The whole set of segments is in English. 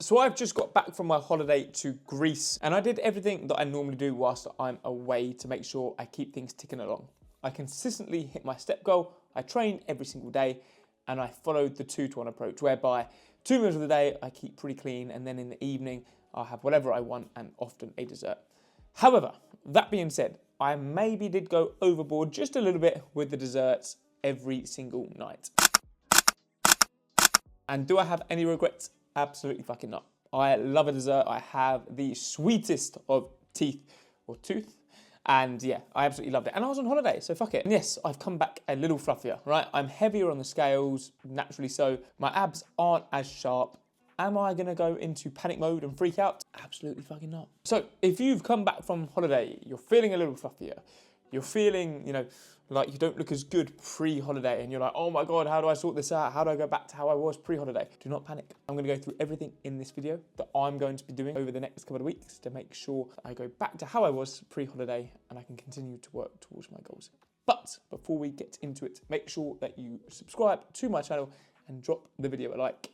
So I've just got back from my holiday to Greece and I did everything that I normally do whilst I'm away to make sure I keep things ticking along. I consistently hit my step goal, I train every single day, and I followed the 2-to-1 approach whereby 2 meals of the day I keep pretty clean, and then in the evening I'll have whatever I want and often a dessert. However, that being said, I maybe did go overboard just a little bit with the desserts every single night. And do I have any regrets? Absolutely fucking not. I love a dessert. I have the sweetest of teeth or tooth. And yeah, I absolutely loved it. And I was on holiday, so fuck it. And yes, I've come back a little fluffier, right? I'm heavier on the scales, naturally so. My abs aren't as sharp. Am I gonna go into panic mode and freak out? Absolutely fucking not. So if you've come back from holiday, you're feeling a little fluffier, you're feeling, like you don't look as good pre-holiday and you're like, oh my God, how do I sort this out? How do I go back to how I was pre-holiday? Do not panic. I'm gonna go through everything in this video that I'm going to be doing over the next couple of weeks to make sure that I go back to how I was pre-holiday and I can continue to work towards my goals. But before we get into it, make sure that you subscribe to my channel and drop the video a like.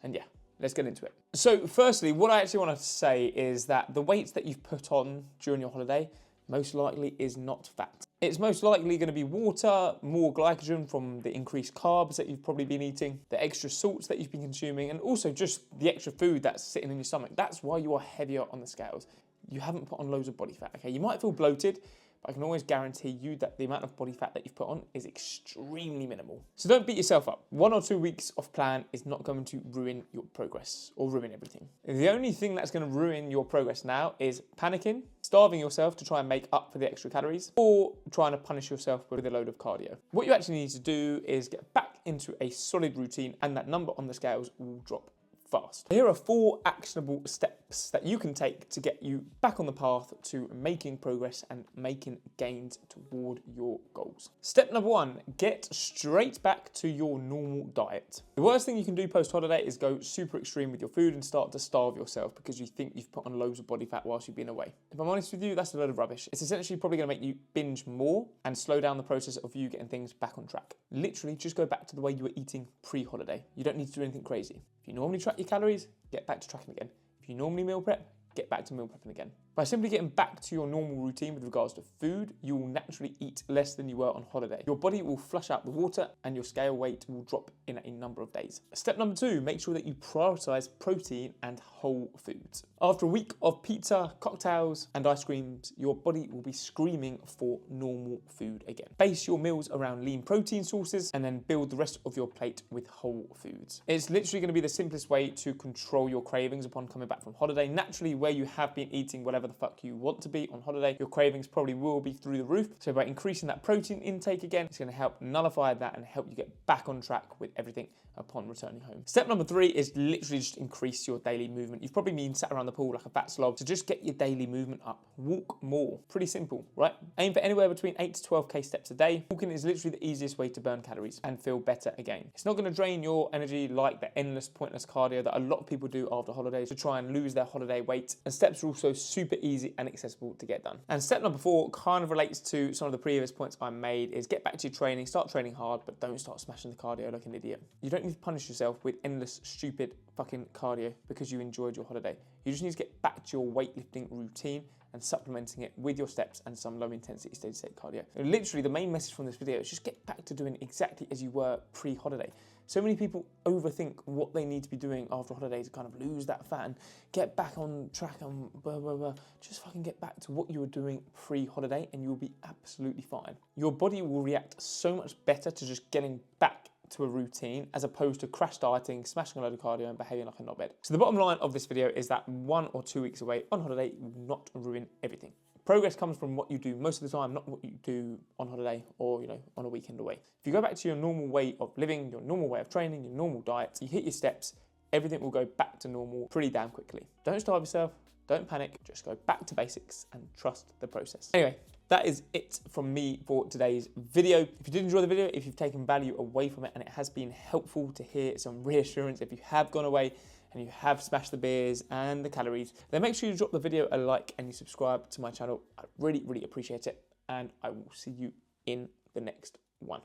And yeah, let's get into it. So firstly, what I actually want to say is that the weight that you've put on during your holiday most likely is not fat. It's most likely going to be water, more glycogen from the increased carbs that you've probably been eating, the extra salts that you've been consuming, and also just the extra food that's sitting in your stomach. That's why you are heavier on the scales. You haven't put on loads of body fat, okay? You might feel bloated, but I can always guarantee you that the amount of body fat that you've put on is extremely minimal. So don't beat yourself up. 1 or 2 weeks off plan is not going to ruin your progress or ruin everything. The only thing that's going to ruin your progress now is panicking, starving yourself to try and make up for the extra calories, or trying to punish yourself with a load of cardio. What you actually need to do is get back into a solid routine and that number on the scales will drop fast. Here are 4 actionable steps that you can take to get you back on the path to making progress and making gains toward your goals. Step number 1, get straight back to your normal diet. The worst thing you can do post-holiday is go super extreme with your food and start to starve yourself because you think you've put on loads of body fat whilst you've been away. If I'm honest with you, that's a load of rubbish. It's essentially probably going to make you binge more and slow down the process of you getting things back on track. Literally, just go back to the way you were eating pre-holiday. You don't need to do anything crazy. If you normally track your calories, get back to tracking again. If you normally meal prep, get back to meal prepping again. By simply getting back to your normal routine with regards to food, you will naturally eat less than you were on holiday. Your body will flush out the water and your scale weight will drop in a number of days. Step number 2, make sure that you prioritize protein and whole foods. After a week of pizza, cocktails, and ice creams, your body will be screaming for normal food again. Base your meals around lean protein sources and then build the rest of your plate with whole foods. It's literally going to be the simplest way to control your cravings upon coming back from holiday. Naturally, where you have been eating whatever the fuck you want to be on holiday, your cravings probably will be through the roof. So by increasing that protein intake again, it's going to help nullify that and help you get back on track with everything upon returning home. Step number 3 is literally just increase your daily movement. You've probably been sat around the pool like a fat slob, so just get your daily movement up. Walk more. Pretty simple, right? Aim for anywhere between 8 to 12k steps a day. Walking is literally the easiest way to burn calories and feel better again. It's not going to drain your energy like the endless pointless cardio that a lot of people do after holidays to try and lose their holiday weight. And steps are also super easy and accessible to get done. And step number 4 kind of relates to some of the previous points I made, is get back to your training, start training hard, but don't start smashing the cardio like an idiot. You don't need to punish yourself with endless, stupid fucking cardio because you enjoyed your holiday. You just need to get back to your weightlifting routine and supplementing it with your steps and some low intensity steady state cardio. And literally the main message from this video is just get back to doing exactly as you were pre-holiday. So many people overthink what they need to be doing after holiday to kind of lose that fat and get back on track and blah, blah, blah. Just fucking get back to what you were doing pre-holiday and you'll be absolutely fine. Your body will react so much better to just getting back to a routine as opposed to crash dieting, smashing a load of cardio and behaving like a knobhead. So the bottom line of this video is that 1 or 2 weeks away on holiday will not ruin everything. Progress comes from what you do most of the time, not what you do on holiday or, on a weekend away. If you go back to your normal way of living, your normal way of training, your normal diet, you hit your steps, everything will go back to normal pretty damn quickly. Don't starve yourself, don't panic, just go back to basics and trust the process. Anyway, that is it from me for today's video. If you did enjoy the video, if you've taken value away from it and it has been helpful to hear some reassurance, if you have gone away and you have smashed the beers and the calories, then make sure you drop the video a like and you subscribe to my channel. I really, really appreciate it. And I will see you in the next one.